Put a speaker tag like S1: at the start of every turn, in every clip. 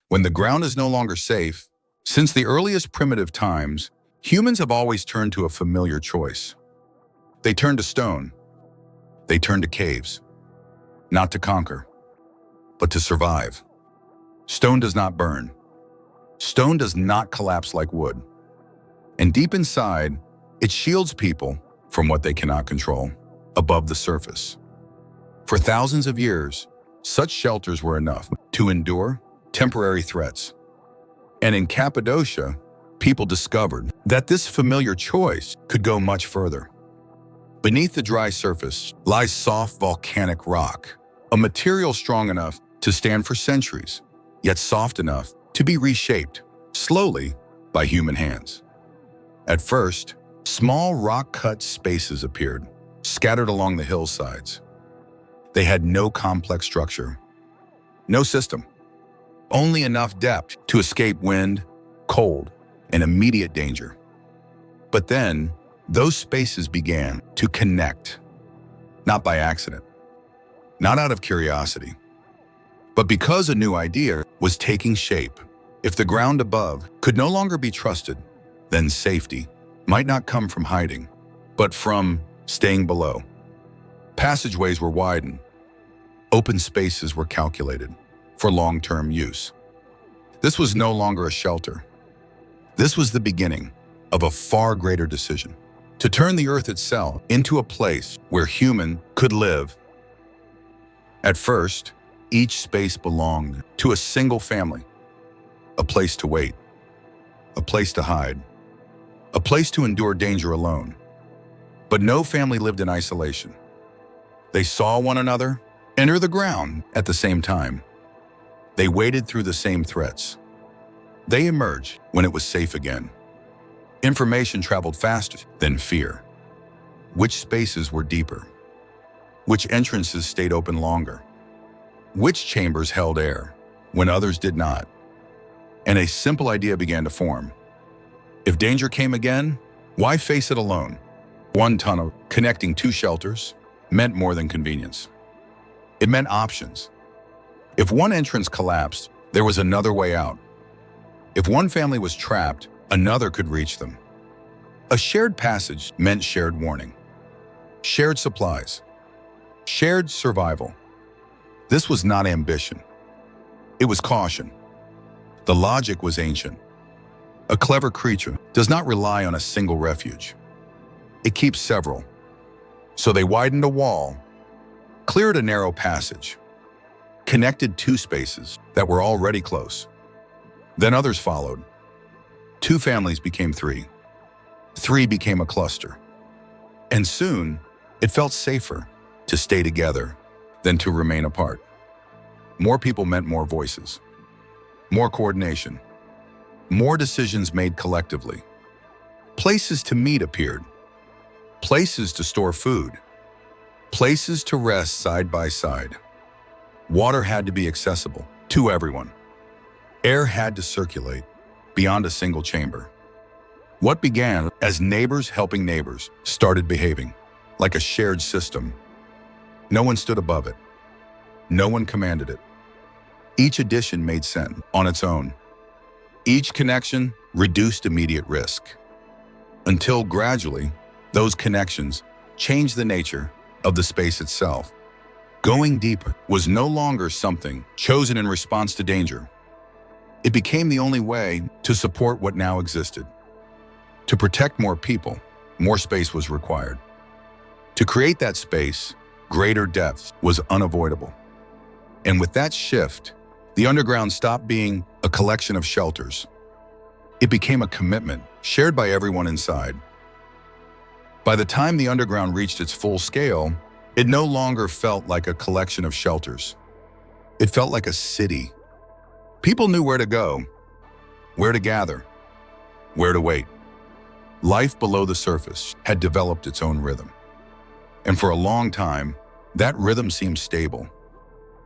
S1: When the ground is no longer safe, since the earliest primitive times, humans have always turned to a familiar choice. They turn to stone. They turn to caves. Not to conquer, but to survive. Stone does not burn. Stone does not collapse like wood. And deep inside, it shields people from what they cannot control, above the surface. For thousands of years, such shelters were enough to endure temporary threats. And in Cappadocia, people discovered that this familiar choice could go much further. Beneath the dry surface lies soft volcanic rock, a material strong enough to stand for centuries, yet soft enough to be reshaped, slowly, by human hands. At first, small rock-cut spaces appeared, scattered along the hillsides. They had no complex structure, no system, only enough depth to escape wind, cold, and immediate danger. But then, those spaces began to connect, not by accident, not out of curiosity, but because a new idea was taking shape. If the ground above could no longer be trusted, then safety might not come from hiding, but from staying below. Passageways were widened. Open spaces were calculated for long-term use. This was no longer a shelter. This was the beginning of a far greater decision, to turn the earth itself into a place where human could live. At first, each space belonged to a single family, a place to wait, a place to hide, a place to endure danger alone. But no family lived in isolation. They saw one another enter the ground at the same time. They waded through the same threats. They emerged when it was safe again. Information traveled faster than fear. Which spaces were deeper? Which entrances stayed open longer? Which chambers held air when others did not? And a simple idea began to form. If danger came again, why face it alone? One tunnel connecting two shelters meant more than convenience. It meant options. If one entrance collapsed, there was another way out. If one family was trapped, another could reach them. A shared passage meant shared warning, shared supplies, shared survival. This was not ambition. It was caution. The logic was ancient. A clever creature does not rely on a single refuge. It keeps several. So they widened a wall, cleared a narrow passage, connected two spaces that were already close. Then others followed. Two families became three. Three became a cluster. And soon, it felt safer to stay together than to remain apart. More people meant more voices, more coordination, more decisions made collectively. Places to meet appeared, places to store food, places to rest side by side. Water had to be accessible to everyone. Air had to circulate beyond a single chamber. What began as neighbors helping neighbors started behaving like a shared system. No one stood above it. No one commanded it. Each addition made sense on its own. Each connection reduced immediate risk. Until gradually, those connections changed the nature of the space itself. Going deeper was no longer something chosen in response to danger. It became the only way to support what now existed. To protect more people, more space was required. To create that space, greater depth was unavoidable. And with that shift, the underground stopped being a collection of shelters. It became a commitment shared by everyone inside. By the time the underground reached its full scale, it no longer felt like a collection of shelters. It felt like a city. People knew where to go, where to gather, where to wait. Life below the surface had developed its own rhythm. And for a long time, that rhythm seemed stable.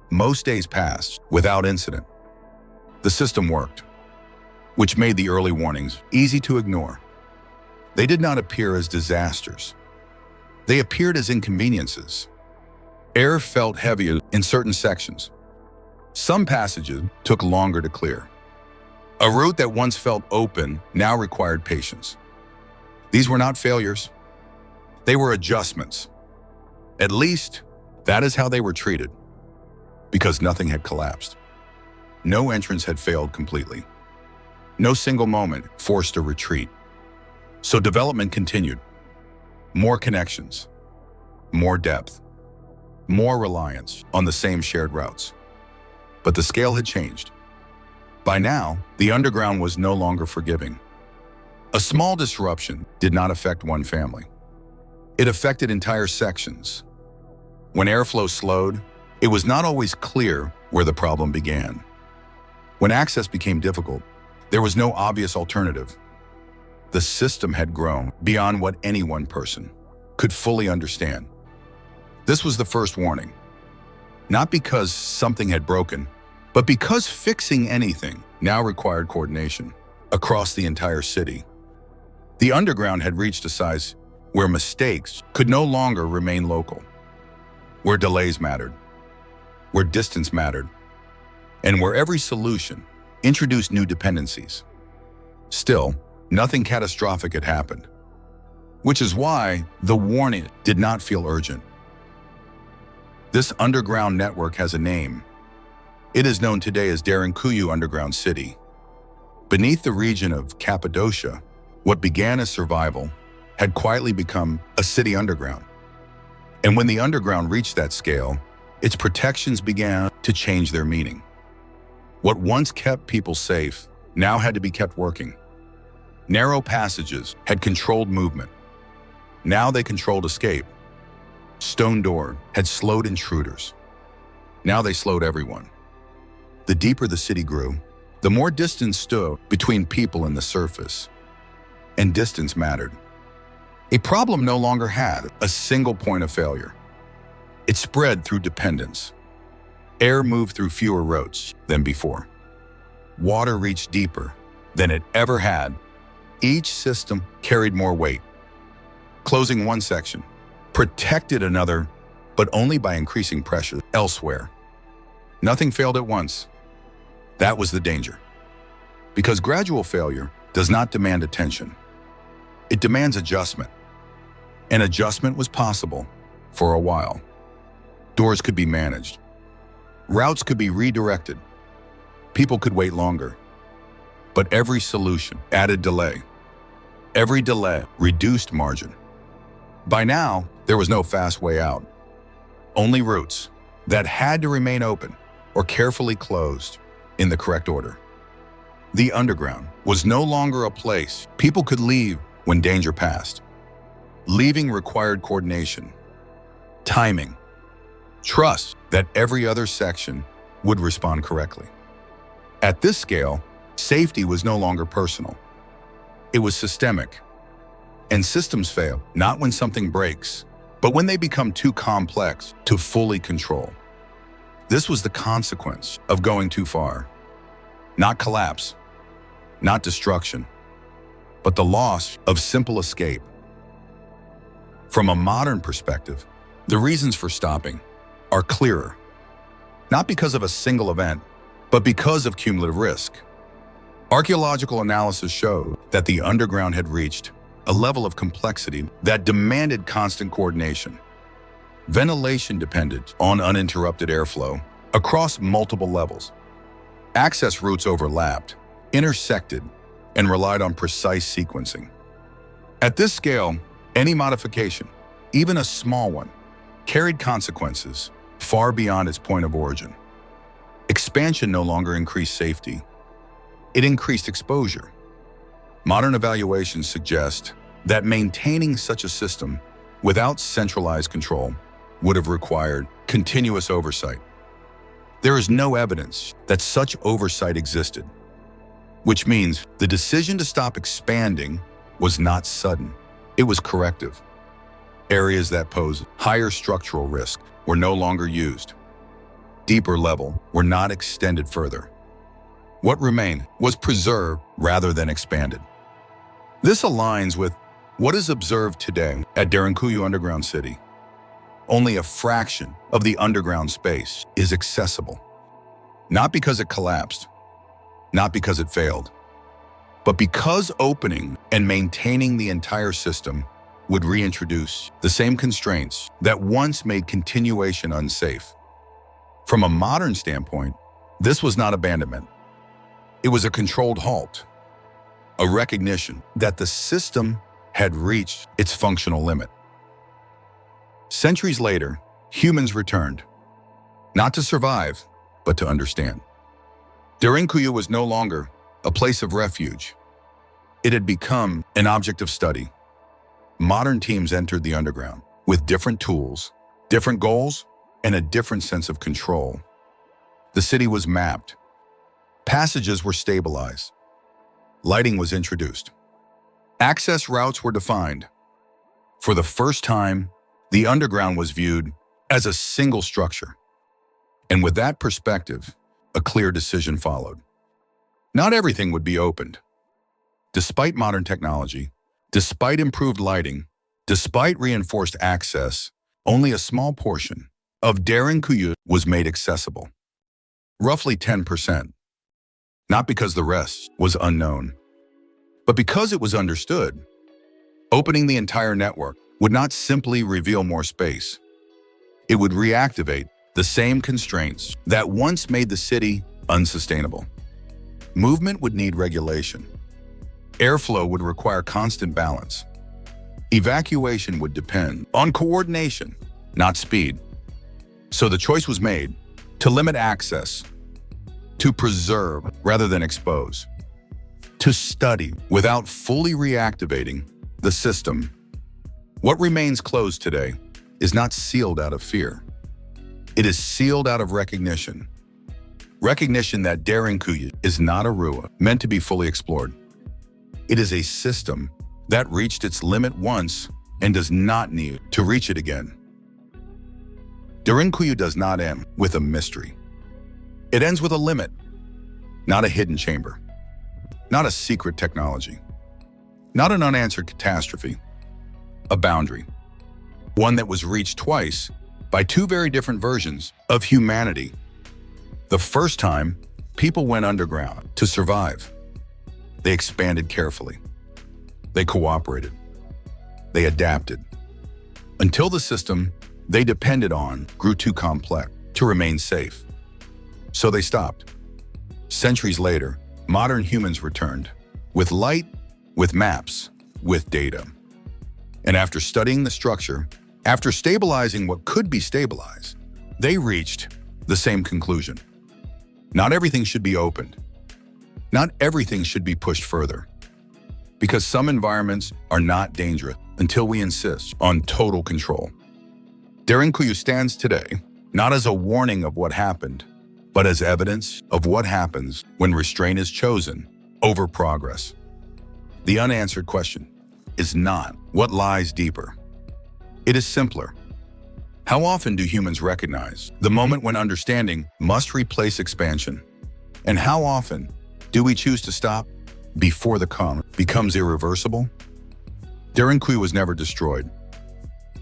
S1: Most days passed without incident. The system worked, which made the early warnings easy to ignore. They did not appear as disasters. They appeared as inconveniences. Air felt heavier in certain sections. Some passages took longer to clear. A route that once felt open now required patience. These were not failures. They were adjustments. At least, that is how they were treated, because nothing had collapsed. No entrance had failed completely. No single moment forced a retreat. So development continued. More connections, more depth, more reliance on the same shared routes. But the scale had changed. By now, the underground was no longer forgiving. A small disruption did not affect one family. It affected entire sections. When airflow slowed, it was not always clear where the problem began. When access became difficult, there was no obvious alternative. The system had grown beyond what any one person could fully understand. This was the first warning. Not because something had broken, but because fixing anything now required coordination across the entire city. The underground had reached a size where mistakes could no longer remain local, where delays mattered, where distance mattered, and where every solution introduced new dependencies. Still, nothing catastrophic had happened, which is why the warning did not feel urgent. This underground network has a name. It is known today as Derinkuyu Underground City. Beneath the region of Cappadocia, what began as survival had quietly become a city underground. And when the underground reached that scale, its protections began to change their meaning. What once kept people safe now had to be kept working. Narrow passages had controlled movement. Now they controlled escape. Stone door had slowed intruders. Now they slowed everyone. The deeper the city grew, the more distance stood between people and the surface. And distance mattered. A problem no longer had a single point of failure. It spread through dependence. Air moved through fewer roads than before. Water reached deeper than it ever had. Each system carried more weight. Closing one section protected another, but only by increasing pressure elsewhere. Nothing failed at once. That was the danger. Because gradual failure does not demand attention. It demands adjustment. And adjustment was possible for a while. Doors could be managed. Routes could be redirected. People could wait longer. But every solution added delay. Every delay reduced margin. By now, there was no fast way out. Only routes that had to remain open or carefully closed in the correct order. The underground was no longer a place people could leave when danger passed. Leaving required coordination, timing, trust that every other section would respond correctly. At this scale, safety was no longer personal. It was systemic. And systems fail not when something breaks, but when they become too complex to fully control. This was the consequence of going too far. Not collapse, not destruction, but the loss of simple escape. From a modern perspective, the reasons for stopping are clearer, not because of a single event, but because of cumulative risk. Archaeological analysis showed that the underground had reached a level of complexity that demanded constant coordination. Ventilation depended on uninterrupted airflow across multiple levels. Access routes overlapped, intersected, and relied on precise sequencing. At this scale, any modification, even a small one, carried consequences far beyond its point of origin. Expansion no longer increased safety. It increased exposure. Modern evaluations suggest that maintaining such a system without centralized control would have required continuous oversight. There is no evidence that such oversight existed, which means the decision to stop expanding was not sudden. It was corrective. Areas that posed higher structural risk were no longer used. Deeper level were not extended further. What remained was preserved rather than expanded. This aligns with what is observed today at Derinkuyu Underground City. Only a fraction of the underground space is accessible, not because it collapsed, not because it failed, but because opening and maintaining the entire system would reintroduce the same constraints that once made continuation unsafe. From a modern standpoint, this was not abandonment. It was a controlled halt, a recognition that the system had reached its functional limit. Centuries later, humans returned, not to survive, but to understand. Derinkuyu was no longer a place of refuge. It had become an object of study. Modern teams entered the underground with different tools, different goals, and a different sense of control. The city was mapped. Passages were stabilized. Lighting was introduced. Access routes were defined. For the first time, the underground was viewed as a single structure. And with that perspective, a clear decision followed. Not everything would be opened. Despite modern technology, despite improved lighting, despite reinforced access, only a small portion of Derinkuyu was made accessible. Roughly 10%. Not because the rest was unknown, but because it was understood. Opening the entire network would not simply reveal more space. It would reactivate the same constraints that once made the city unsustainable. Movement would need regulation. Airflow would require constant balance. Evacuation would depend on coordination, not speed. So the choice was made to limit access, to preserve rather than expose, to study without fully reactivating the system. What remains closed today is not sealed out of fear. It is sealed out of recognition. Recognition that Derinkuyu is not a ruin meant to be fully explored. It is a system that reached its limit once and does not need to reach it again. Derinkuyu does not end with a mystery. It ends with a limit, not a hidden chamber, not a secret technology, not an unanswered catastrophe, a boundary, one that was reached twice by two very different versions of humanity. The first time, people went underground to survive. They expanded carefully. They cooperated. They adapted. Until the system they depended on grew too complex to remain safe. So they stopped. Centuries later, modern humans returned, with light, with maps, with data. And after studying the structure, after stabilizing what could be stabilized, they reached the same conclusion. Not everything should be opened. Not everything should be pushed further. Because some environments are not dangerous until we insist on total control. Derinkuyu stands today not as a warning of what happened, but as evidence of what happens when restraint is chosen over progress. The unanswered question is not what lies deeper. It is simpler. How often do humans recognize the moment when understanding must replace expansion? And how often do we choose to stop before the calm becomes irreversible? Derinkuyu was never destroyed.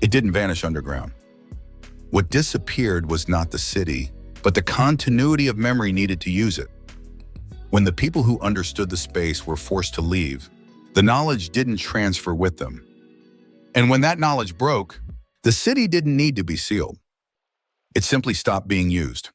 S1: It didn't vanish underground. What disappeared was not the city, but the continuity of memory needed to use it. When the people who understood the space were forced to leave, the knowledge didn't transfer with them. And when that knowledge broke, the city didn't need to be sealed. It simply stopped being used.